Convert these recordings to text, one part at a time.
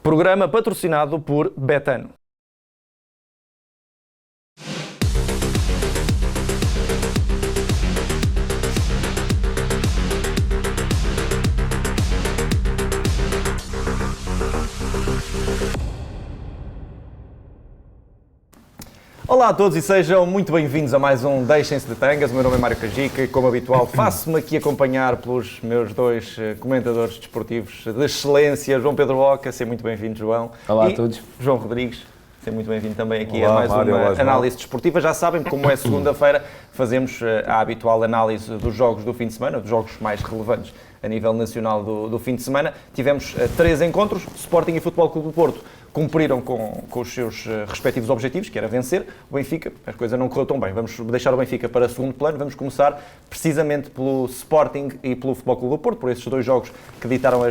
Programa patrocinado por Betano. Olá a todos e sejam muito bem-vindos a mais um Deixem-se de Tangas. O meu nome é Mário Cajica e, como habitual, faço-me aqui acompanhar pelos meus dois comentadores desportivos de excelência, João Pedro Oca. Seja muito bem-vindo, João. Olá a todos. João Rodrigues. Seja muito bem-vindo também aqui Olá, a mais Mário, uma olá, análise desportiva. Já sabem, como é segunda-feira, fazemos a habitual análise dos jogos do fim de semana, dos jogos mais relevantes a nível nacional do fim de semana. Tivemos 3 encontros. Sporting e Futebol Clube do Porto cumpriram com os seus respectivos objetivos, que era vencer. O Benfica, a coisa não correu tão bem. Vamos deixar o Benfica para segundo plano. Vamos começar precisamente pelo Sporting e pelo Futebol Clube do Porto, por esses dois jogos que ditaram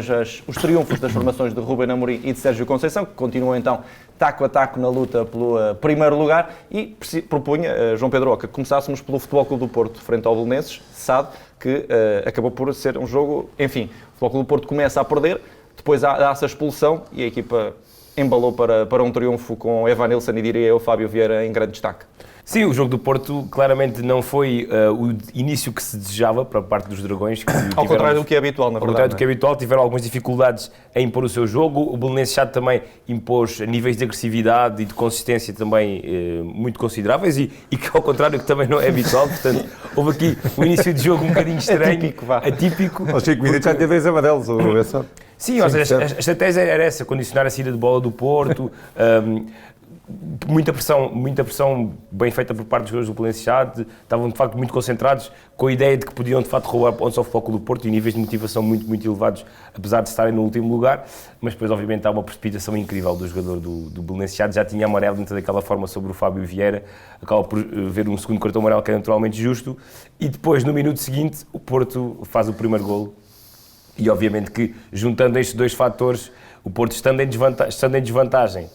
os triunfos das formações de Ruben Amorim e de Sérgio Conceição, que continuam então taco a taco na luta pelo primeiro lugar. E propunha, João Pedro Oca, que começássemos pelo Futebol Clube do Porto frente ao Belenenses, sabe que acabou por ser um jogo, enfim, o Futebol Clube do Porto começa a perder, depois há essa expulsão e a equipa embalou para um triunfo com Evanilson e, diria eu, Fábio Vieira em grande destaque. Sim, o jogo do Porto claramente não foi o início que se desejava para parte dos Dragões. Ao contrário do que é habitual, na verdade. Ao contrário do que é habitual, tiveram algumas dificuldades em impor o seu jogo. O Belenenses já também impôs níveis de agressividade e de consistência também muito consideráveis e que, ao contrário, que também não é habitual. Portanto, houve aqui um início de jogo um bocadinho estranho. Atípico. Aos 5 minutos já teve 2 amarelos, Sim, ou seja, a estratégia era essa, condicionar a saída de bola do Porto. Muita pressão bem feita por parte dos jogadores do Belenenses. Estavam de facto muito concentrados com a ideia de que podiam de facto roubar pontos ao Futebol Clube do Porto e níveis de motivação muito elevados, apesar de estarem no último lugar, mas depois obviamente há uma precipitação incrível do jogador do Belenenses. Já tinha amarelo dentro daquela forma sobre o Fábio Vieira, acaba por ver um segundo cartão amarelo que é naturalmente justo, e depois no minuto seguinte o Porto faz o primeiro golo e obviamente que juntando estes dois fatores, o Porto estando em desvantagem,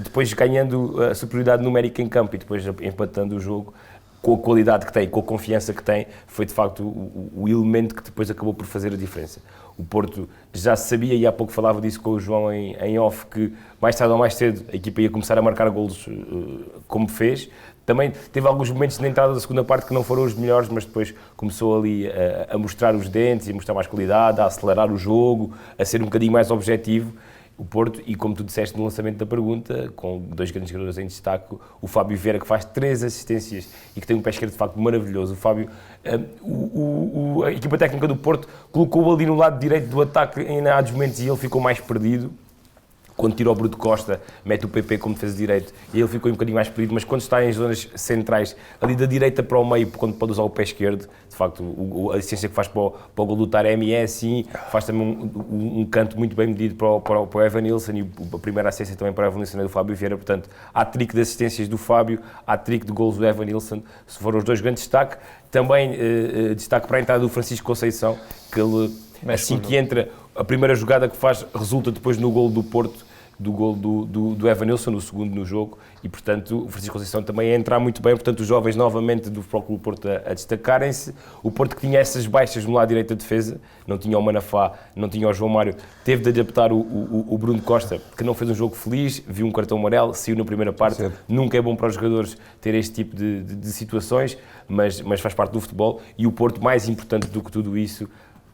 depois ganhando a superioridade numérica em campo e depois empatando o jogo com a qualidade que tem, com a confiança que tem, foi de facto o elemento que depois acabou por fazer a diferença. O Porto já sabia, e há pouco falava disso com o João em off, que mais tarde ou mais cedo a equipa ia começar a marcar golos como fez. Também teve alguns momentos na entrada da segunda parte que não foram os melhores, mas depois começou ali a mostrar os dentes, a mostrar mais qualidade, a acelerar o jogo, a ser um bocadinho mais objetivo. O Porto, e como tu disseste no lançamento da pergunta, com 2 grandes jogadores em destaque, o Fábio Vieira, que faz 3 assistências e que tem um pé esquerdo de facto maravilhoso. O Fábio, a equipa técnica do Porto colocou-o ali no lado direito do ataque em dados momentos e ele ficou mais perdido. Quando tira o Bruno Costa, mete o PP como defesa de direito e ele ficou um bocadinho mais perdido, mas quando está em zonas centrais, ali da direita para o meio, quando pode usar o pé esquerdo, de facto, a assistência que faz para o gol do Taremi é assim, faz também um canto muito bem medido para o Evanilson e a primeira assistência também para o Evanilson é do Fábio Vieira, portanto, há trick de assistências do Fábio, há trick de gols do Evanilson, se foram os 2 grandes destaques. Também destaque para a entrada do Francisco Conceição, que ele, assim que entra, a primeira jogada que faz resulta depois no gol do Porto, do gol do Evanilson, no segundo no jogo, e portanto o Francisco Conceição também a entrar muito bem, portanto os jovens novamente do Futebol Clube do Porto a destacarem-se. O Porto, que tinha essas baixas no lado direito da defesa, não tinha o Manafá, não tinha o João Mário, teve de adaptar o Bruno Costa, que não fez um jogo feliz, viu um cartão amarelo, saiu na primeira parte. Certo. Nunca é bom para os jogadores ter este tipo de situações, mas faz parte do futebol, e o Porto, mais importante do que tudo isso,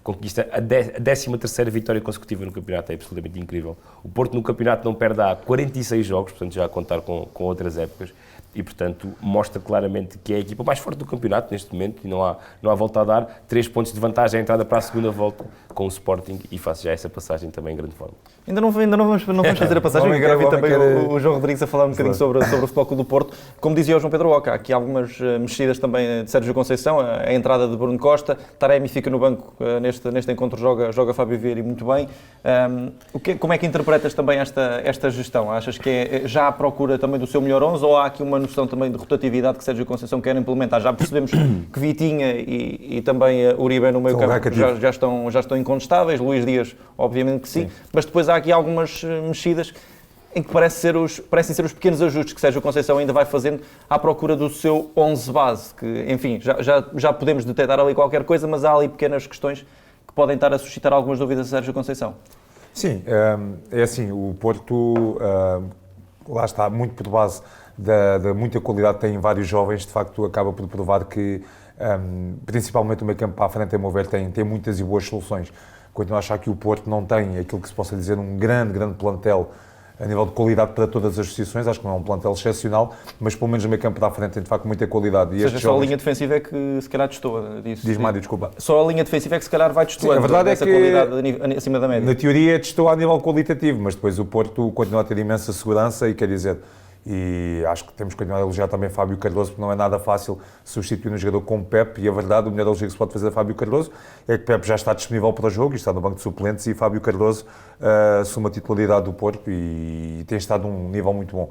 conquista a 13ª vitória consecutiva no campeonato, é absolutamente incrível. O Porto no campeonato não perde há 46 jogos, portanto já a contar com outras épocas, e portanto mostra claramente que é a equipa mais forte do campeonato neste momento e não há volta a dar. 3 pontos de vantagem à entrada para a segunda volta com o Sporting e faço já essa passagem também em grande forma. Ainda não vamos fazer a passagem, porque quero ouvir também o João Rodrigues a falar um bocadinho sobre o Futebol Clube do Porto. Como dizia o João Pedro Oca, há aqui algumas mexidas também de Sérgio Conceição, a entrada de Bruno Costa, Taremi fica no banco neste encontro, joga Fábio Vieira e muito bem. Como é que interpretas também esta gestão? Achas que é já à procura também do seu melhor 11 ou há aqui uma noção também de rotatividade que Sérgio Conceição quer implementar? Já percebemos que Vitinha e também Uribe no meio campo já estão incontestáveis, Luís Dias obviamente que sim, mas depois há aqui algumas mexidas em que parecem ser os pequenos ajustes que Sérgio Conceição ainda vai fazendo à procura do seu 11 base, que enfim, já podemos detectar ali qualquer coisa, mas há ali pequenas questões que podem estar a suscitar algumas dúvidas a Sérgio Conceição. Sim, é assim, o Porto, lá está, muito por base da muita qualidade que tem em vários jovens, de facto acaba por provar que, principalmente o meio campo para a frente, a meu ver, tem muitas e boas soluções. Continuo a achar que o Porto não tem aquilo que se possa dizer um grande plantel a nível de qualidade para todas as posições, acho que não é um plantel excepcional, mas pelo menos no meio campo para a frente tem de facto muita qualidade. Ou seja, só a linha defensiva é que se calhar destoa disso. Diz Mário, desculpa. Só a linha defensiva é que se calhar vai destoando. A verdade é que qualidade acima da média. Na teoria testou a nível qualitativo, mas depois o Porto continua a ter imensa segurança e quer dizer, e acho que temos que continuar a elogiar também Fábio Cardoso, porque não é nada fácil substituir um jogador como Pepe, e a verdade, o melhor elogio que se pode fazer a Fábio Cardoso é que Pepe já está disponível para o jogo e está no banco de suplentes, e Fábio Cardoso assume a titularidade do Porto e tem estado num nível muito bom.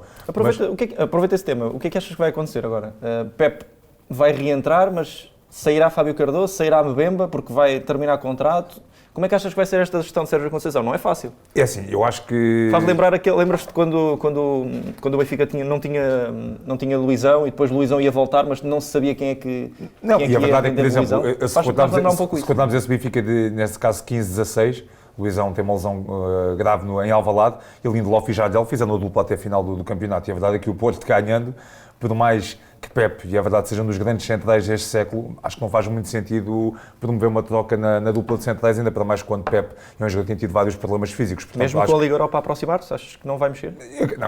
Aproveita esse tema, o que é que achas que vai acontecer agora? Pepe vai reentrar, mas sairá Fábio Cardoso, sairá Mbemba, porque vai terminar contrato. Como é que achas que vai ser esta gestão de Sérgio Conceição? Não é fácil. É assim, eu acho que... Faz lembrar lembras-te quando o Benfica não tinha Luizão e depois Luizão ia voltar, mas não se sabia quem é que Não, quem é e a que verdade é ia que, por exemplo, se contarmos esse Benfica nesse caso 15-16, Luizão tem uma lesão grave em Alvalade, e Lindelof e Jardel fizeram a dupla até a final do campeonato, e a verdade é que o Porto ganhando, por mais que Pepe, e a verdade seja um dos grandes centrais deste século, acho que não faz muito sentido promover uma troca na dupla de centrais, ainda para mais quando Pepe é um jogador que tem tido vários problemas físicos. Portanto, mesmo com a Liga Europa a aproximar-se, achas que não vai mexer?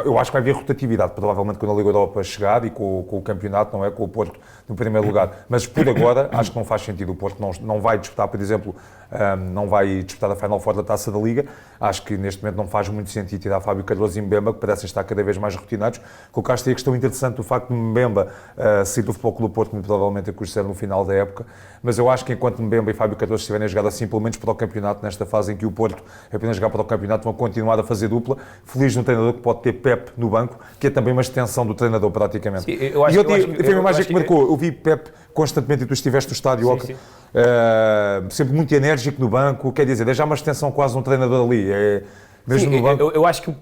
Eu acho que vai haver rotatividade, provavelmente quando a Liga Europa chegar e com o campeonato, não é? Com o Porto no primeiro lugar. Mas por agora, acho que não faz sentido. O Porto não vai disputar, por exemplo, não vai disputar a Final Four da Taça da Liga. Acho que neste momento não faz muito sentido tirar Fábio Cardoso e Mbemba, que parecem estar cada vez mais rotinados. Colocaste aí a questão interessante do facto de Mbemba sair do Futebol Clube do Porto, muito provavelmente a custar no final da época. Mas eu acho que enquanto Mbemba e Fábio Cardoso estiverem a jogar assim, pelo menos para o campeonato, nesta fase em que o Porto é apenas jogar para o campeonato, vão continuar a fazer dupla. Feliz de um treinador que pode ter Pepe no banco, que é também uma extensão do treinador praticamente. Sim, foi uma imagem que marcou. Eu vi Pepe constantemente, e tu estiveste no estádio, sempre muito enérgico no banco, quer dizer, é já uma extensão quase um treinador ali. Mesmo sim, no banco. Eu acho que o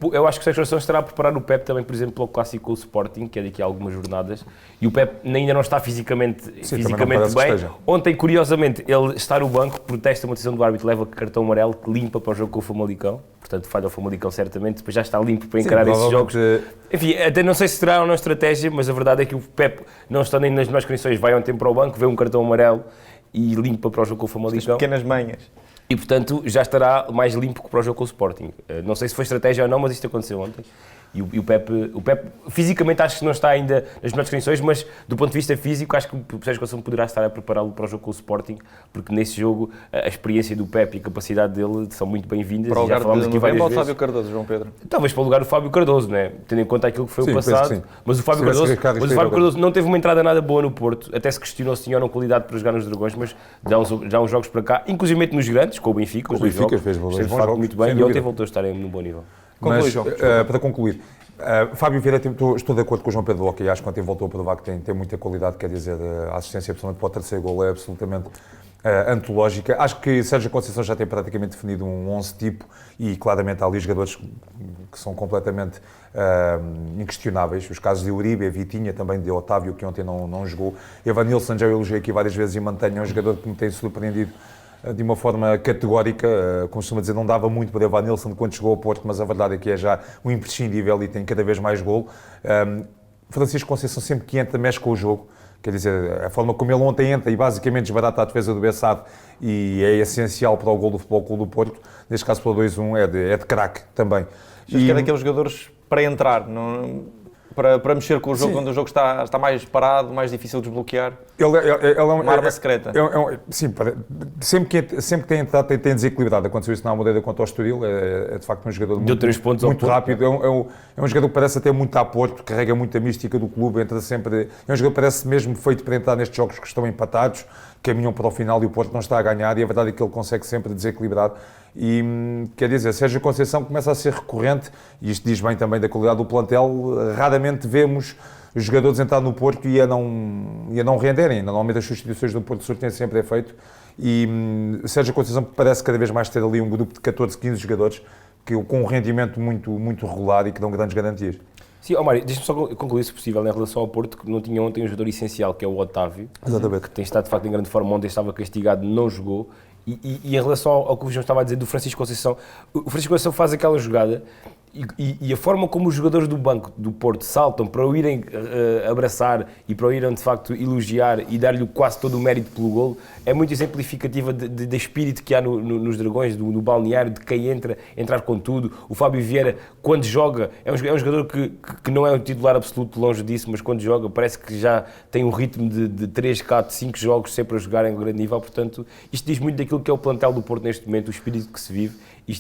Sérgio Conceição estará a preparar o Pepe também, por exemplo, para o clássico com o Sporting, que é daqui a algumas jornadas, e o Pepe ainda não está fisicamente bem. Ontem, curiosamente, ele está no banco, protesta uma decisão do árbitro, leva cartão amarelo, que limpa para o jogo com o Famalicão, portanto falha o Famalicão certamente, depois já está limpo para encarar esses jogos. Enfim, até não sei se será ou não estratégia, mas a verdade é que o Pepe, não estando ainda nas melhores condições, vai ontem para o banco, vê um cartão amarelo e limpa para o jogo com o Famalicão. As pequenas manhas. E, portanto, já estará mais limpo que para o jogo com o Sporting. Não sei se foi estratégia ou não, mas isto aconteceu ontem. E o Pepe, fisicamente, acho que não está ainda nas melhores condições, mas do ponto de vista físico, acho que o Sérgio Conceição poderá estar a prepará-lo para o jogo com o Sporting, porque nesse jogo a experiência do Pepe e a capacidade dele são muito bem-vindas. Para o lugar de Mbemba ou de Fábio Cardoso, João Pedro? Talvez para o lugar do Fábio Cardoso, né? Tendo em conta aquilo que foi o passado. Mas o Fábio Cardoso não teve uma entrada nada boa no Porto, até se questionou se tinha ou não qualidade para jogar nos Dragões, mas já uns jogos para cá, inclusive nos grandes, com o Benfica, os dois jogos, fez de facto muito bem, e ontem voltou a estar em um bom nível. Mas, para concluir, Fábio Vieira, estou de acordo com o João Pedro Locke, e acho que ontem voltou a provar que tem muita qualidade, quer dizer, a assistência absolutamente para o terceiro gol é absolutamente antológica. Acho que Sérgio Conceição já tem praticamente definido um 11 tipo, e claramente há ali jogadores que são completamente inquestionáveis. Os casos de Uribe, Vitinha, também de Otávio, que ontem não jogou. Evanilson, já eu elogiei aqui várias vezes e mantenho, é um jogador que me tem surpreendido de uma forma categórica, costuma dizer, não dava muito para Evanilson quando chegou ao Porto, mas a verdade é que é já um imprescindível e tem cada vez mais golo. Francisco Conceição sempre que entra mexe com o jogo, quer dizer, a forma como ele ontem entra e basicamente desbarata a defesa do Bessade e é essencial para o golo do Futebol Clube do Porto, neste caso para o 2-1 é de craque também. Acho que é daqueles jogadores para entrar, para mexer com o jogo, quando o jogo está mais parado, mais difícil de desbloquear. Ele é uma arma secreta. Sim, sempre que tem entrado tem desequilibrado. Aconteceu isso na Almodóvar contra o Estoril, é de facto um jogador muito rápido. É um jogador que parece até muito a Porto, carrega muita mística do clube, entra sempre. É um jogador que parece mesmo feito para entrar nestes jogos que estão empatados, caminham para o final e o Porto não está a ganhar, e a verdade é que ele consegue sempre desequilibrar. E quer dizer, Sérgio Conceição começa a ser recorrente, e isto diz bem também da qualidade do plantel. Raramente vemos os jogadores entrar no Porto e a não renderem. Normalmente as substituições do Porto Sur têm sempre efeito, e Sérgio Conceição parece cada vez mais ter ali um grupo de 14, 15 jogadores com um rendimento muito regular e que dão grandes garantias. Sim, Mário, deixa-me só concluir, se possível, em relação ao Porto, que não tinha ontem um jogador essencial, que é o Otávio, que tem estado de facto em grande forma. Ontem estava castigado, não jogou, E em relação ao que o João estava a dizer do Francisco Conceição, o Francisco Conceição faz aquela jogada e a forma como os jogadores do banco do Porto saltam para o irem abraçar e para o irem de facto elogiar e dar-lhe quase todo o mérito pelo golo é muito exemplificativa de espírito que há nos Dragões, no balneário, de quem entrar com tudo. O Fábio Vieira, quando joga, é um jogador que não é um titular absoluto, longe disso, mas quando joga parece que já tem um ritmo de 3, 4, 5 jogos sempre a jogar em grande nível. Portanto, isto diz muito daquilo que é o plantel do Porto neste momento, o espírito que se vive.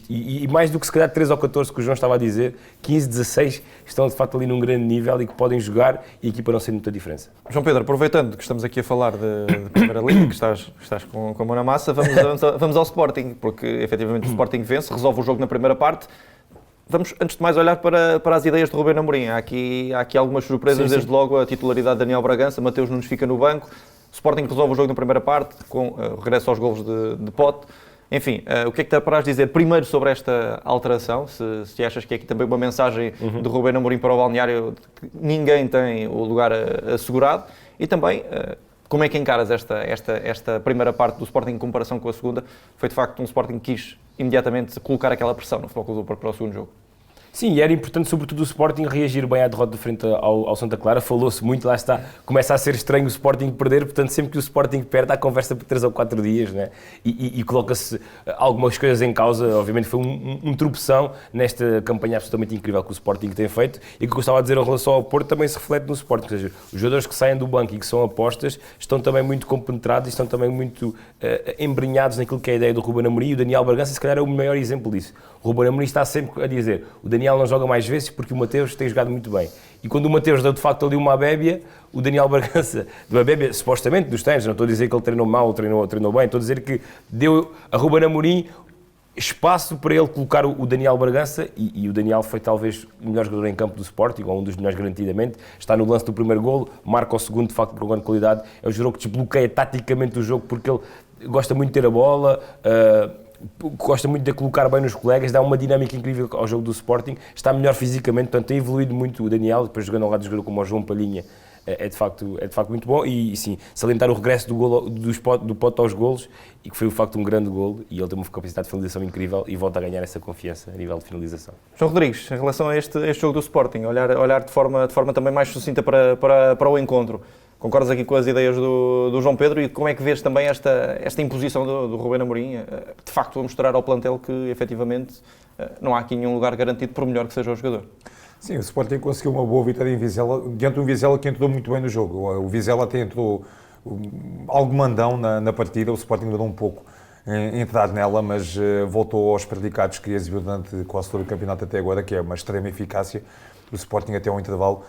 E mais do que se calhar 13 ou 14 que o João estava a dizer, 15, 16 estão de facto ali num grande nível e que podem jogar e a equipa não sente muita diferença. João Pedro, aproveitando que estamos aqui a falar de Primeira Liga, que estás com a mão na massa, vamos ao Sporting, porque efetivamente o Sporting vence, resolve o jogo na primeira parte. Vamos, antes de mais, olhar para as ideias de Ruben Amorim. Há aqui algumas surpresas, desde logo a titularidade de Daniel Bragança, Mateus Nunes fica no banco, o Sporting resolve o jogo na primeira parte, com o regresso aos golos de Pote. Enfim, o que é que te apraz dizer primeiro sobre esta alteração? Se achas que é aqui também uma mensagem de Ruben Amorim para o balneário de que ninguém tem o lugar assegurado, e também como é que encaras esta primeira parte do Sporting em comparação com a segunda? Foi de facto um Sporting que quis imediatamente colocar aquela pressão no Futebol Clube do Porto para o segundo jogo. Sim, e era importante, sobretudo, o Sporting reagir bem à derrota de frente ao Santa Clara. Falou-se muito, lá está, começa a ser estranho o Sporting perder, portanto, sempre que o Sporting perde, há conversa por 3 ou 4 dias, né? E coloca-se algumas coisas em causa. Obviamente foi um tropeção nesta campanha absolutamente incrível que o Sporting tem feito, e que eu gostava de dizer em relação ao Porto também se reflete no Sporting, ou seja, os jogadores que saem do banco e que são apostas estão também muito compenetrados e estão também muito embrenhados naquilo que é a ideia do Ruben Amorim, e o Daniel Bragança se calhar é o maior exemplo disso. O Ruben Amorim está sempre a dizer, o Daniel não joga mais vezes porque o Mateus tem jogado muito bem. E quando o Mateus deu de facto ali uma bébia, o Daniel Bragança, de uma bébia supostamente dos treinos, não estou a dizer que ele treinou mal ou treinou bem, estou a dizer que deu a Ruben Amorim espaço para ele colocar o Daniel Bragança, e o Daniel foi talvez o melhor jogador em campo do Sporting, ou um dos melhores garantidamente, está no lance do primeiro golo, marca o segundo de facto por grande qualidade, é o jogador que desbloqueia taticamente o jogo porque ele gosta muito de ter a bola, gosta muito de colocar bem nos colegas, dá uma dinâmica incrível ao jogo do Sporting, está melhor fisicamente, portanto tem evoluído muito o Daniel, depois jogando ao lado de jogador como o João Palhinha, é de facto muito bom. E sim, salientar o regresso do Pote aos golos, e que foi de facto um grande golo, e ele tem uma capacidade de finalização incrível e volta a ganhar essa confiança a nível de finalização. João Rodrigues, em relação a este jogo do Sporting, olhar de forma também mais sucinta para o encontro, concordas aqui com as ideias do João Pedro, e como é que vês também esta imposição do Ruben Amorim, de facto a mostrar ao plantel que efetivamente não há aqui nenhum lugar garantido, por melhor que seja o jogador? Sim, o Sporting conseguiu uma boa vitória em Vizela, diante de um Vizela que entrou muito bem no jogo. O Vizela até entrou algo mandão na partida, o Sporting durou um pouco em entrar nela, mas voltou aos predicados que exibiu durante quase todo o campeonato até agora, que é uma extrema eficácia. O Sporting até ao intervalo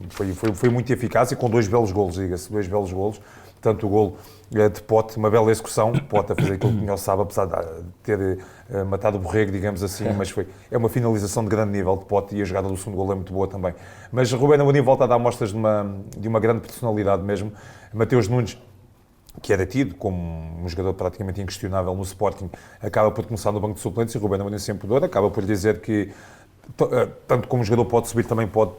foi muito eficaz, e com 2 belos golos, diga-se, 2 belos golos. Tanto o golo de Pote, uma bela execução, Pote a fazer aquilo que melhor sabe, apesar de ter matado o borrego, digamos assim, mas é uma finalização de grande nível de Pote, e a jogada do segundo golo é muito boa também. Mas Ruben Amorim volta a dar mostras de uma grande personalidade mesmo. Mateus Nunes, que era tido como um jogador praticamente inquestionável no Sporting, acaba por começar no banco de suplentes, e Ruben Amorim sempre dor, acaba por dizer que tanto como o jogador pode subir, também pode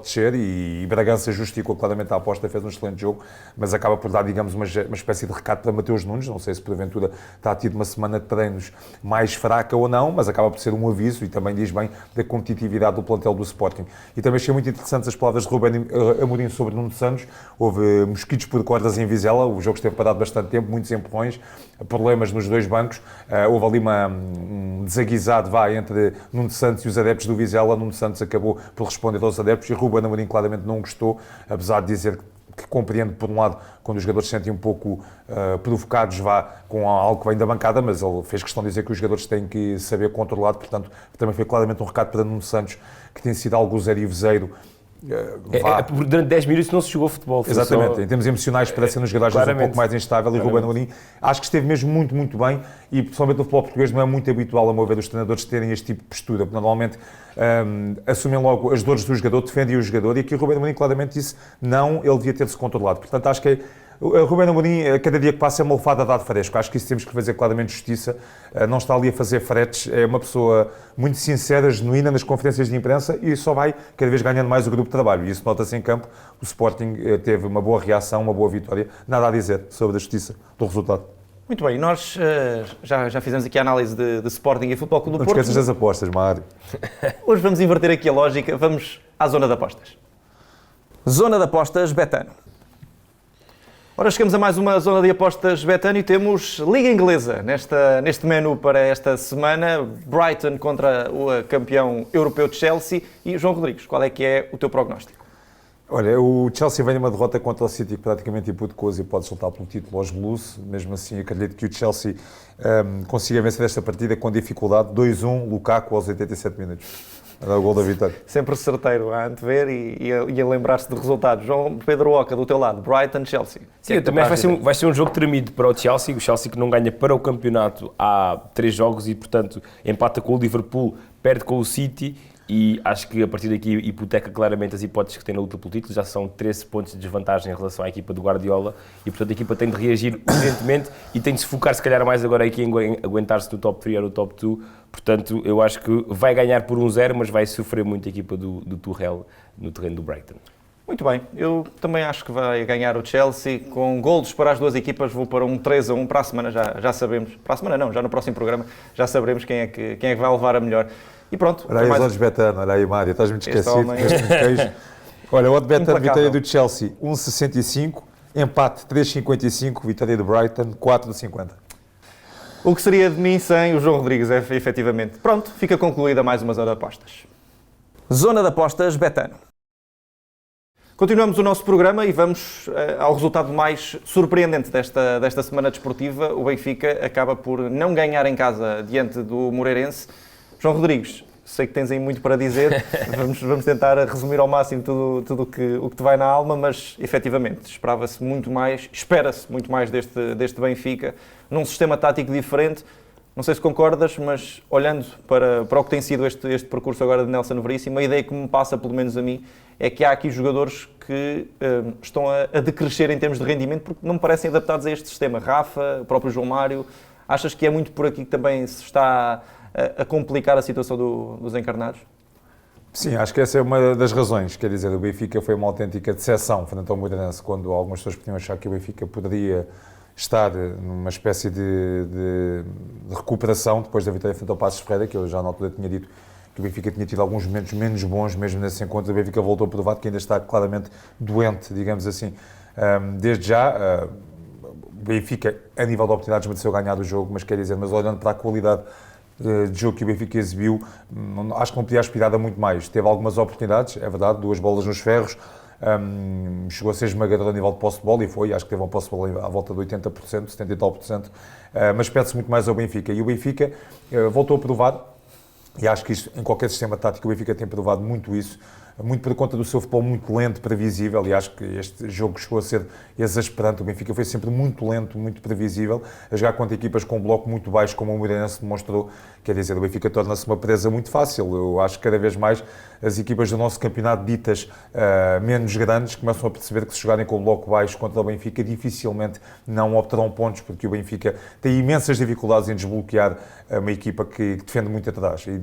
descer, e Bragança justificou claramente a aposta, fez um excelente jogo, mas acaba por dar, digamos, uma espécie de recado para Mateus Nunes. Não sei se porventura está tido uma semana de treinos mais fraca ou não, mas acaba por ser um aviso, e também diz bem da competitividade do plantel do Sporting. E também achei muito interessantes as palavras de Ruben Amorim sobre Nuno Santos. Houve mosquitos por cordas em Vizela, o jogo esteve parado bastante tempo, muitos empurrões, problemas nos 2 bancos, houve ali um desaguisado entre Nuno Santos e os adeptos do Vizela. Nuno Santos acabou por responder aos adeptos, e Ruben Amorim claramente não gostou, apesar de dizer que compreende, por um lado, quando os jogadores se sentem um pouco provocados, com algo que vem da bancada, mas ele fez questão de dizer que os jogadores têm que saber controlar, portanto, também foi claramente um recado para Nuno Santos, que tem sido algo zero e vezeiro. Durante 10 minutos não se jogou futebol. Exatamente, em termos emocionais parece nos jogadores um pouco mais instável, e Ruben Amorim acho que esteve mesmo muito, muito bem, e pessoalmente no futebol português não é muito habitual, a meu ver, os treinadores terem este tipo de postura, porque normalmente assumem logo as dores do jogador, defendem o jogador, e aqui o Ruben Amorim claramente disse não, ele devia ter-se controlado. Portanto, acho que o Ruben Amorim, cada dia que passa, é uma lefada a dar fresco. Acho que isso temos que fazer claramente justiça. Não está ali a fazer fretes. É uma pessoa muito sincera, genuína nas conferências de imprensa, e só vai cada vez ganhando mais o grupo de trabalho. E isso nota-se em campo. O Sporting teve uma boa reação, uma boa vitória. Nada a dizer sobre a justiça do resultado. Muito bem, nós já fizemos aqui a análise de Sporting e Futebol Clube do Não te Porto. esqueças das apostas, Mário. Hoje vamos inverter aqui a lógica, vamos à zona de apostas. Zona de apostas Betano. Ora, chegamos a mais uma zona de apostas Betano e temos Liga Inglesa neste menu para esta semana. Brighton contra o campeão europeu de Chelsea. E João Rodrigues, qual é que é o teu prognóstico? Olha, o Chelsea vem numa derrota contra o City que praticamente hipotecou e pode soltar pelo título aos Blues. Mesmo assim, acredito que o Chelsea consiga vencer esta partida com dificuldade. 2-1, Lukaku aos 87 minutos. Era o gol da vitória. Sempre certeiro a antever e a lembrar-se de resultados. João Pedro Oca, do teu lado, Brighton, Chelsea. Sim, eu também vai ser um jogo tremido para o Chelsea que não ganha para o campeonato há 3 jogos e, portanto, empata com o Liverpool, perde com o City e acho que a partir daqui hipoteca claramente as hipóteses que tem na luta pelo título. Já são 13 pontos de desvantagem em relação à equipa do Guardiola e, portanto, a equipa tem de reagir urgentemente e tem de se focar, se calhar, mais agora aqui em aguentar-se do top 3 ou do top 2. Portanto, eu acho que vai ganhar por 1-0, mas vai sofrer muito a equipa do Tuchel no terreno do Brighton. Muito bem, eu também acho que vai ganhar o Chelsea com golos para as duas equipas. Vou para um 3-1 para a semana, já sabemos. Para a semana não, já no próximo programa já saberemos quem é que vai levar a melhor. E pronto. Olha aí os odds Betano, olha aí, Mário, estás muito esquecido. Homem... Olha, o odd Betano, vitória do Chelsea 1,65, empate 3,55, vitória do Brighton 4,50. O que seria de mim sem o João Rodrigues, efetivamente. Pronto, fica concluída mais uma zona de apostas. Zona de apostas Betano. Continuamos o nosso programa e vamos ao resultado mais surpreendente desta semana desportiva. O Benfica acaba por não ganhar em casa diante do Moreirense. João Rodrigues, sei que tens aí muito para dizer, vamos tentar resumir ao máximo tudo o que te vai na alma, mas efetivamente esperava-se muito mais, espera-se muito mais deste Benfica, num sistema tático diferente. Não sei se concordas, mas olhando para o que tem sido este percurso agora de Nelson Veríssimo, a ideia que me passa, pelo menos a mim, é que há aqui jogadores que estão a decrescer em termos de rendimento porque não me parecem adaptados a este sistema. Rafa, o próprio João Mário, achas que é muito por aqui que também se está a complicar a situação dos encarnados? Sim, acho que essa é uma das razões. Quer dizer, o Benfica foi uma autêntica decepção frente ao Moreirense, quando algumas pessoas podiam achar que o Benfica poderia estar numa espécie de recuperação depois da vitória frente ao Passos Ferreira, que eu já na altura tinha dito que o Benfica tinha tido alguns momentos menos bons, mesmo nesse encontro. O Benfica voltou a provar que ainda está claramente doente, digamos assim. Desde já, o Benfica, a nível de oportunidades, mereceu ganhar o jogo, mas quer dizer, mas olhando para a qualidade de jogo que o Benfica exibiu, acho que não podia aspirar a muito mais. Teve algumas oportunidades, é verdade, 2 bolas nos ferros, chegou a ser esmagador a nível de posse de bola e foi, acho que teve um posse de bola à volta de 80%, 70 e tal por cento, mas pede-se muito mais ao Benfica. E o Benfica voltou a provar, e acho que isto, em qualquer sistema tático, o Benfica tem provado muito isso, muito por conta do seu futebol muito lento, previsível, e acho que este jogo chegou a ser exasperante. O Benfica foi sempre muito lento, muito previsível, a jogar contra equipas com um bloco muito baixo, como o Moreirense demonstrou. Quer dizer, o Benfica torna-se uma presa muito fácil. Eu acho que cada vez mais as equipas do nosso campeonato ditas menos grandes começam a perceber que se jogarem com o bloco baixo contra o Benfica dificilmente não obterão pontos, porque o Benfica tem imensas dificuldades em desbloquear uma equipa que defende muito atrás. E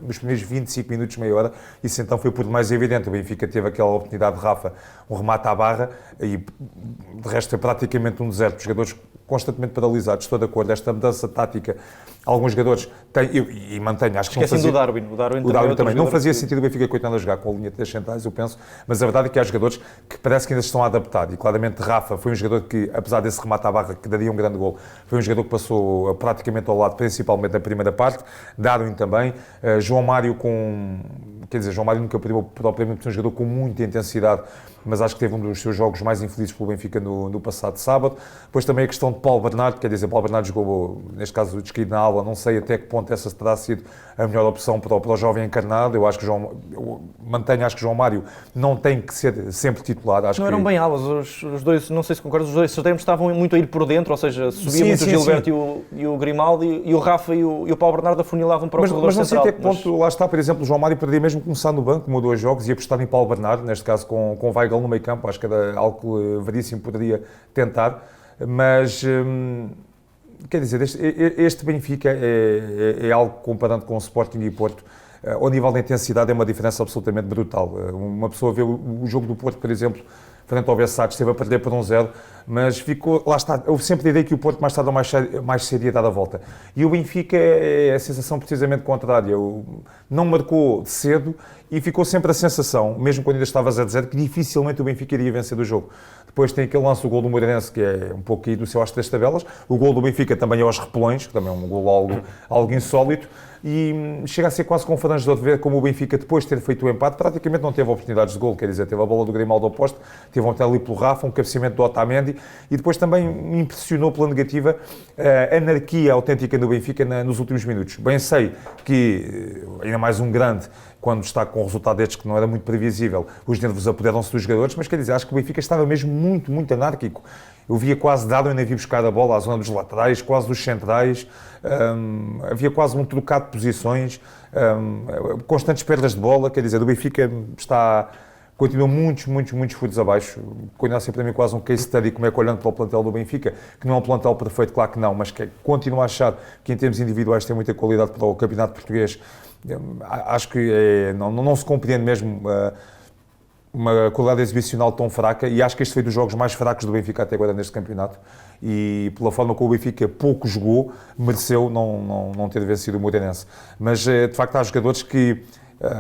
nos primeiros 25 minutos, meia hora, isso então foi por demais evidente. O Benfica teve aquela oportunidade de Rafa, um remate à barra, e de resto é praticamente um deserto. Os jogadores constantemente paralisados. Estou de acordo, esta mudança tática, alguns jogadores têm, e mantenho, acho que não fazia... do Darwin. O Darwin também. Não fazia sentido o Benfica continuar a jogar com a linha de 3 centrais, eu penso, mas a verdade é que há jogadores que parece que ainda se estão a adaptar, e claramente Rafa foi um jogador que, apesar desse remate à barra, que daria um grande gol, foi um jogador que passou praticamente ao lado, principalmente na primeira parte. Darwin também. João Mário João Mário nunca perdeu propriamente um jogador com muita intensidade, mas acho que teve um dos seus jogos mais infelizes pelo Benfica no passado sábado. Depois também a questão de Paulo Bernardo, quer dizer, Paulo Bernardo jogou, neste caso, descaído na aula, não sei até que ponto essa terá sido a melhor opção para o jovem encarnado. Eu acho que acho que João Mário não tem que ser sempre titular. Acho não que... eram bem alas, os dois, não sei se concordas, os dois extremos estavam muito a ir por dentro, ou seja, subia muito o Gilberto e o Grimaldi, e o Rafa e o Paulo Bernardo afunilavam para o corredor central. Mas não sei até que ponto, lá está, por exemplo, o João Mário poderia mesmo começar no banco, como 2 jogos, e apostar em Paulo Bernardo, neste caso com Weigl no meio campo. Acho que era algo que Veríssimo poderia tentar, mas quer dizer, este Benfica é algo, comparando com o Sporting e Porto, ao nível da intensidade é uma diferença absolutamente brutal. Uma pessoa vê o jogo do Porto, por exemplo, frente ao Versailles, esteve a perder por 1-0, mas ficou, lá está, houve sempre a ideia que o Porto mais tarde ou mais cedo ia dar a volta. E o Benfica é a sensação precisamente contrária. Não marcou cedo e ficou sempre a sensação, mesmo quando ainda estava 0-0, que dificilmente o Benfica iria vencer do jogo. Depois tem aquele lance, o gol do Moreirense, que é um pouco caído no céu às 3 tabelas. O gol do Benfica também é aos repelões, que também é um gol algo insólito. E chega a ser quase confrangedor de ver como o Benfica, depois de ter feito o empate, praticamente não teve oportunidades de gol, quer dizer, teve a bola do Grimaldo ao poste, teve um ali pelo Rafa, um cabeceamento do Otamendi, e depois também me impressionou pela negativa a anarquia autêntica do Benfica nos últimos minutos. Bem sei que, ainda mais um grande, quando está com um resultado destes que não era muito previsível, os nervos apoderam-se dos jogadores, mas quer dizer, acho que o Benfica estava mesmo muito, muito anárquico. Eu via quase Darwin a vir buscar a bola à zona dos laterais, quase dos centrais, havia quase um trocado de posições, constantes perdas de bola, quer dizer, o Benfica continua muitos furos abaixo, continua a ser para mim quase um case study, como é que olhando para o plantel do Benfica, que não é um plantel perfeito, claro que não, mas que continuo a achar que em termos individuais tem muita qualidade para o campeonato português. Acho que não se compreende mesmo uma qualidade exibicional tão fraca, e acho que este foi dos jogos mais fracos do Benfica até agora neste campeonato, e pela forma como o Benfica pouco jogou, mereceu não ter vencido o Moreirense. Mas de facto há jogadores que,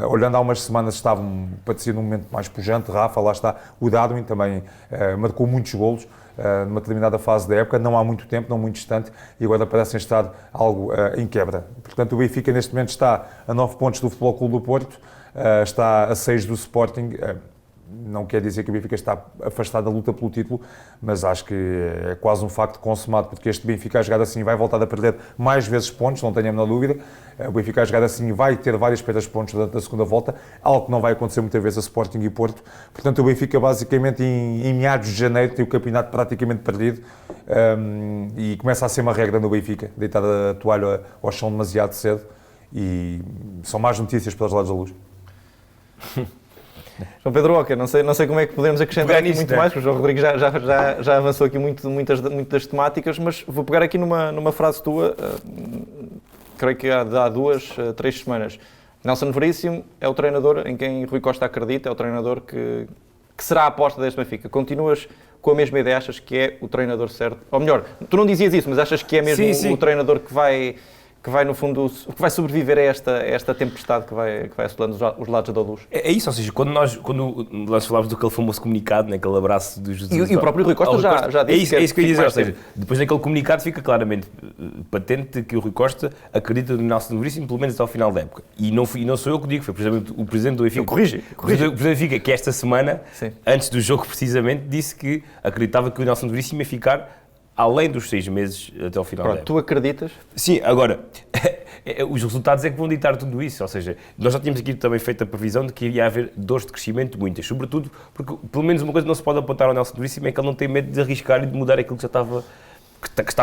olhando há umas semanas, estavam parecendo num momento mais pujante. Rafa, lá está, o Darwin também marcou muitos golos numa determinada fase da época, não há muito tempo, não muito distante, e agora parecem estar algo em quebra. Portanto, o Benfica neste momento está a 9 pontos do Futebol Clube do Porto, está a 6 do Sporting. Não quer dizer que o Benfica está afastado da luta pelo título, mas acho que é quase um facto consumado, porque este Benfica a jogar assim vai voltar a perder mais vezes pontos, não tenho a menor dúvida. O Benfica a jogar assim vai ter várias perdas de pontos durante a segunda volta, algo que não vai acontecer muitas vezes a Sporting e Porto. Portanto, o Benfica basicamente em meados de janeiro tem o campeonato praticamente perdido, e começa a ser uma regra no Benfica, deitar a toalha ao chão demasiado cedo, e são más notícias pelos lados da luz. João Pedro Oca, não sei como é que podemos acrescentar aqui muito mais, porque o João Rodrigues já avançou aqui muitas das temáticas, mas vou pegar aqui numa frase tua, creio que há 3 semanas. Nelson Veríssimo é o treinador em quem Rui Costa acredita, é o treinador que será a aposta deste Benfica. Continuas com a mesma ideia, achas que é o treinador certo? Ou melhor, tu não dizias isso, mas achas que é mesmo sim. O treinador que vai, no fundo, que vai sobreviver a esta tempestade que vai assolando os lados da luz? É isso, ou seja, quando nós falámos daquele famoso comunicado, naquele abraço do Jesus... E o próprio Rui Costa já disse. É isso que eu ia dizer, ou seja, depois daquele comunicado fica claramente patente que o Rui Costa acredita no Nelson Veríssimo pelo menos até ao final da época. E não sou eu que digo, foi precisamente o Presidente do Benfica. Corrige. O Presidente do Benfica, que esta semana, antes do jogo precisamente, disse que acreditava que o Nelson Veríssimo ia ficar além dos 6 meses até ao final da época. Tu acreditas? Sim, agora, os resultados é que vão ditar tudo isso, ou seja, nós já tínhamos aqui também feito a previsão de que iria haver dores de crescimento muitas, sobretudo porque, pelo menos uma coisa não se pode apontar ao Nelson Veríssimo, é que ele não tem medo de arriscar e de mudar aquilo que já estava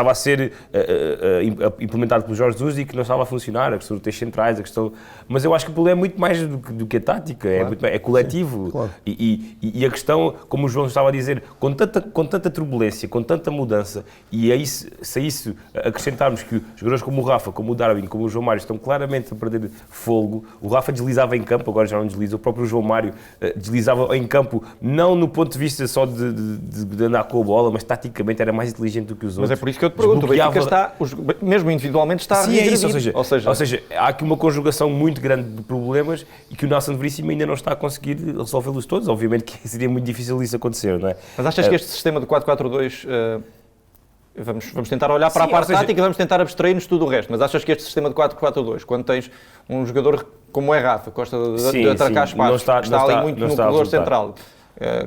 a ser implementado pelo Jorge Jesus e que não estava a funcionar, a questão dos centrais, mas eu acho que o problema é muito mais do que a tática, é coletivo. Sim, claro. E a questão, como o João estava a dizer, com tanta turbulência, com tanta mudança, e aí, se a isso acrescentarmos que jogadores como o Rafa, como o Darwin, como o João Mário estão claramente a perder fôlego, o Rafa deslizava em campo, agora já não desliza, o próprio João Mário deslizava em campo, não no ponto de vista só de andar com a bola, mas taticamente era mais inteligente do que os outros. Mas é por isso que eu te pergunto, o Benfica está, mesmo individualmente, está a regredir. Sim, é isso, ou seja, há aqui uma conjugação muito grande de problemas e que o Nelson Veríssimo ainda não está a conseguir resolvê-los todos. Obviamente que seria muito difícil isso acontecer, não é? Mas achas que este sistema de 4-4-2, vamos tentar olhar para a parte tática e vamos tentar abstrair-nos tudo o resto, mas achas que este sistema de 4-4-2, quando tens um jogador como é Rafa, gosta de atracar espaços, que está ali muito no corredor central,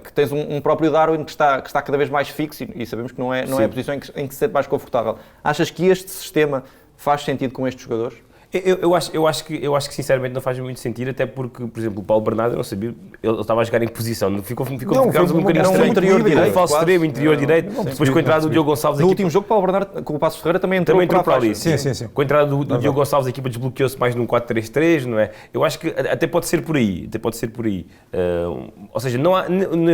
que tens um próprio Darwin que está cada vez mais fixo e sabemos que não é a posição em que se sente mais confortável. Achas que este sistema faz sentido com estes jogadores? Eu acho que sinceramente não faz muito sentido, até porque, por exemplo, o Paulo Bernardo, eu não sabia, ele estava a jogar em posição, ficou um bocadinho estranho. Interior direito, falso extremo, interior direito, depois com a entrada do Diogo Gonçalves... No último jogo, Paulo Bernardo, com o Passos Ferreira, também entrou para ali. Sim. Com a entrada do Diogo Gonçalves, a equipa desbloqueou-se mais num 4-3-3, não é? Eu acho que até pode ser por aí, ou seja,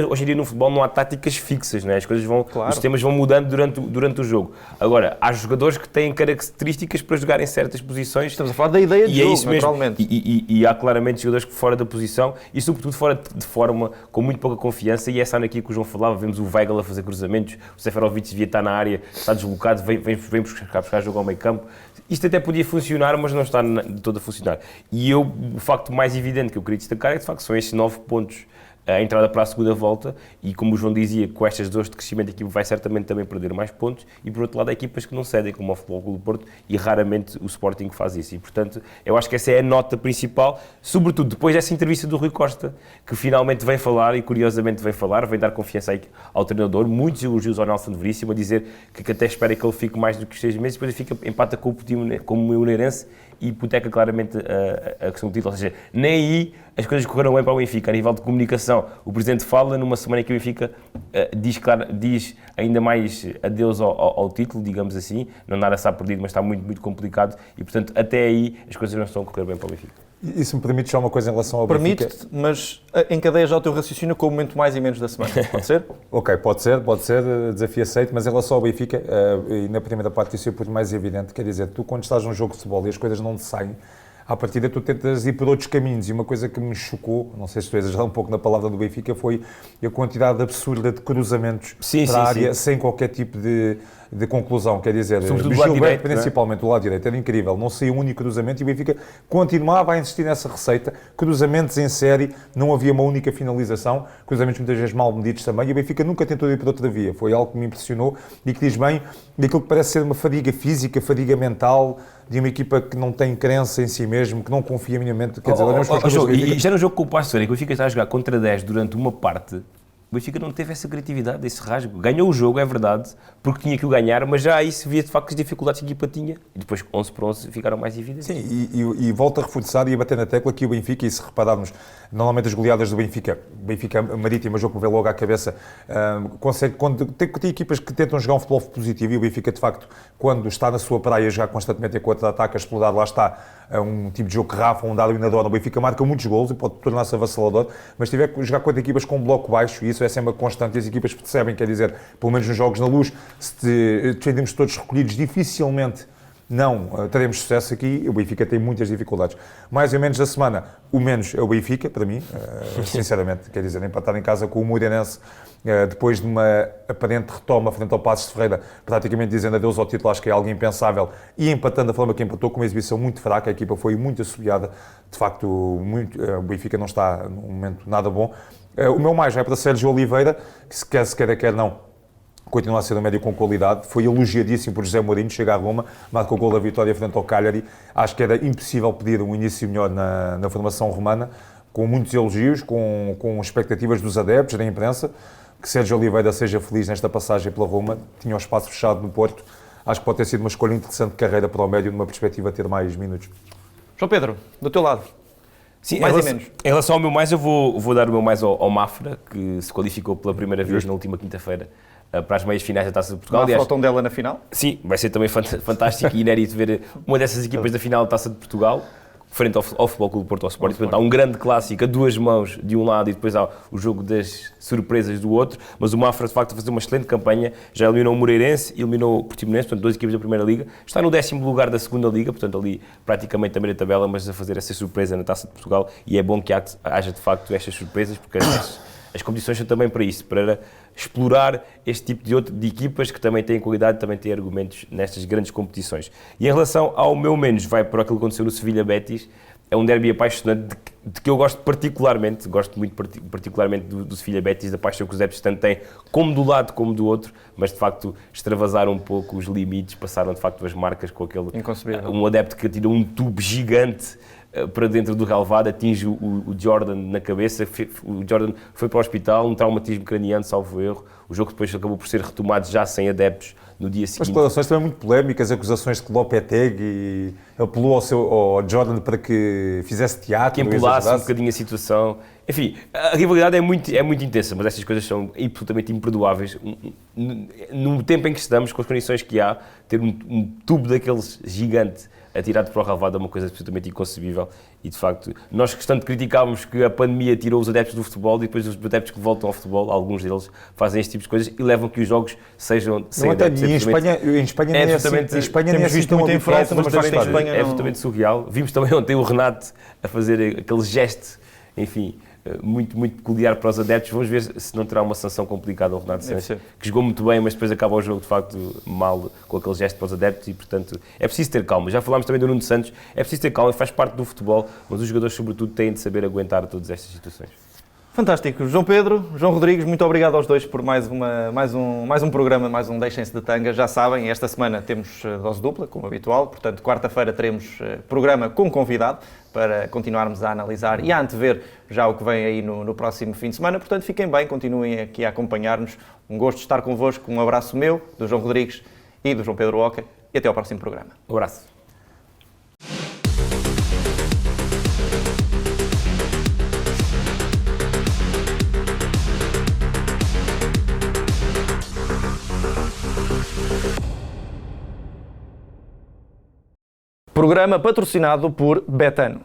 hoje em dia no futebol não há táticas fixas, não é? As coisas os sistemas vão mudando durante o jogo. Agora, há jogadores que têm características para jogar em certas posições. Estamos a falar da ideia de E é jogo, isso mesmo. naturalmente. E há claramente jogadores fora da posição e, sobretudo, fora de forma, com muito pouca confiança. E essa anarquia que o João falava, vemos o Weigl a fazer cruzamentos, o Seferovic devia estar na área, está deslocado, vem buscar jogo ao meio campo. Isto até podia funcionar, mas não está de todo a funcionar. E o facto mais evidente que eu queria destacar é que, de facto, são estes 9 pontos a entrada para a segunda volta e, como o João dizia, com estas dores de crescimento a equipa vai certamente também perder mais pontos e, por outro lado, há equipas que não cedem, como o Futebol Clube do Porto, e raramente o Sporting faz isso. E, portanto, eu acho que essa é a nota principal, sobretudo depois dessa entrevista do Rui Costa, que finalmente vem falar e, curiosamente, vem dar confiança ao treinador, muitos elogios ao Nelson Veríssimo, a dizer que até espera que ele fique mais do que 6 meses, depois empata com o Moreirense e hipoteca claramente a questão do título. Ou seja, nem aí as coisas correram bem para o Benfica. A nível de comunicação, o Presidente fala numa semana que o Benfica diz ainda mais adeus ao título, digamos assim, não nada-se perdido, mas está muito, muito complicado e, portanto, até aí as coisas não estão a correr bem para o Benfica. E se me permite já uma coisa em relação ao Benfica? Permite-te, mas encadeia já o teu raciocínio com o momento mais e menos da semana. Pode ser? Ok, pode ser, desafio aceito, mas em relação ao Benfica, e na primeira parte isso é por mais evidente, quer dizer, tu quando estás num jogo de futebol e as coisas não te saem, à partida tu tentas ir por outros caminhos, e uma coisa que me chocou, não sei se estou a exagerar um pouco na palavra do Benfica, foi a quantidade absurda de cruzamentos para a área, sem qualquer tipo de conclusão, quer dizer, sobretudo do lado direito, principalmente do lado direito, era incrível, não saiu um único cruzamento e o Benfica continuava a insistir nessa receita, cruzamentos em série, não havia uma única finalização, cruzamentos muitas vezes mal medidos também, e o Benfica nunca tentou ir por outra via, foi algo que me impressionou e que diz bem daquilo que parece ser uma fadiga física, fadiga mental, de uma equipa que não tem crença em si mesmo, que não confia minimamente, quer dizer, olhamos para as coisas e já no jogo com o Passo, que o Benfica está a jogar contra 10 durante uma parte, o Benfica não teve essa criatividade, esse rasgo. Ganhou o jogo, é verdade, porque tinha que o ganhar, mas já aí se via de facto as dificuldades que a equipa tinha e depois 11 por 11 ficaram mais evidentes. Sim, e volto a reforçar e a bater na tecla que o Benfica, e se repararmos, normalmente as goleadas do Benfica Marítimo, jogo que me vê logo à cabeça, consegue, quando tem equipas que tentam jogar um futebol positivo, e o Benfica de facto, quando está na sua praia a jogar constantemente em contra-ataque, a explorar, lá está, um tipo de jogo que Rafa, um dado eliminador, o Benfica marca muitos golos e pode tornar-se avassalador, mas se tiver que jogar contra equipas com um bloco baixo, e isso é sempre constante, e as equipas percebem, quer dizer, pelo menos nos jogos na Luz, se defendemos todos recolhidos, dificilmente não teremos sucesso aqui. O Benfica tem muitas dificuldades. Mais ou menos da semana, o menos é o Benfica, para mim, sinceramente, quer dizer, empatar em casa com o Moreirense, depois de uma aparente retoma frente ao Passos de Ferreira, praticamente dizendo adeus ao título, acho que é algo impensável, e empatando da forma que empatou, com uma exibição muito fraca, a equipa foi muito assobiada, de facto, o Benfica não está num momento nada bom. O meu mais vai para Sérgio Oliveira, que se quer não, continua a ser um médio com qualidade, foi elogiadíssimo por José Mourinho, chega a Roma, marca o gol da vitória frente ao Cagliari, acho que era impossível pedir um início melhor na formação romana, com muitos elogios, com expectativas dos adeptos, da imprensa, que Sérgio Oliveira seja feliz nesta passagem pela Roma, tinha o espaço fechado no Porto, acho que pode ter sido uma escolha interessante de carreira para o médio, numa perspectiva de ter mais minutos. João Pedro, do teu lado. Sim, mais e menos. Em relação ao meu mais, eu vou dar o meu mais ao Mafra, que se qualificou pela primeira vez na última quinta-feira para as meias finais da Taça de Portugal. Há foto dela na final? Sim, vai ser também fantástico e inédito ver uma dessas equipas da final da Taça de Portugal, frente ao Futebol Clube do Porto, ao Sporting. Portanto, há um grande clássico a duas mãos de um lado e depois há o jogo das surpresas do outro, mas o Mafra, de facto, a fazer uma excelente campanha, já eliminou o Moreirense, eliminou o Portimonense, portanto, 2 equipas da Primeira Liga, está no 10º lugar da Segunda Liga, portanto, ali praticamente também na tabela, mas a fazer essa surpresa na Taça de Portugal, e é bom que haja, de facto, estas surpresas, porque as competições são também para isso, para explorar este tipo de equipas que também têm qualidade, também têm argumentos nestas grandes competições. E em relação ao meu menos, vai para aquilo que aconteceu no Sevilha-Betis, é um derby apaixonante de que eu gosto particularmente, particularmente do Sevilha-Betis, da paixão que os adeptos tanto têm, como do lado como do outro, mas de facto extravasaram um pouco os limites, passaram de facto as marcas com aquele... Inconcebível. Um adepto que atirou um tubo gigante para dentro do relvado, atinge o Jordan na cabeça, o Jordan foi para o hospital, um traumatismo craniano, salvo erro. O jogo depois acabou por ser retomado já sem adeptos no dia seguinte. As declarações também muito polémicas, acusações de que Lopetegui apelou ao Jordan para que fizesse teatro. Que empolasse um bocadinho a situação. Enfim, a rivalidade é muito intensa, mas estas coisas são absolutamente imperdoáveis. No tempo em que estamos, com as condições que há, ter um tubo daqueles gigante atirado para o relvado é uma coisa absolutamente inconcebível e, de facto, nós que tanto criticámos que a pandemia tirou os adeptos do futebol e depois os adeptos que voltam ao futebol, alguns deles fazem este tipo de coisas e levam que os jogos sejam sem adeptos. Em Espanha nem é assim, em Espanha nem é assim tão habitual, mas de facto em Espanha é absolutamente surreal. Vimos também ontem o Renato a fazer aquele gesto, enfim, muito peculiar para os adeptos. Vamos ver se não terá uma sanção complicada ao Renato Sanches, que jogou muito bem, mas depois acaba o jogo de facto mal com aquele gesto para os adeptos e, portanto, é preciso ter calma. Já falámos também do Nuno Santos, é preciso ter calma, faz parte do futebol, mas os jogadores, sobretudo, têm de saber aguentar todas estas situações. Fantástico. João Pedro, João Rodrigues, muito obrigado aos dois por mais um programa, mais um Deixem-se de Tanga. Já sabem, esta semana temos dose dupla, como habitual, portanto, quarta-feira teremos programa com convidado para continuarmos a analisar e a antever já o que vem aí no próximo fim de semana. Portanto, fiquem bem, continuem aqui a acompanhar-nos. Um gosto de estar convosco. Um abraço meu, do João Rodrigues e do João Pedro Oca e até ao próximo programa. Um abraço. Programa patrocinado por Betano.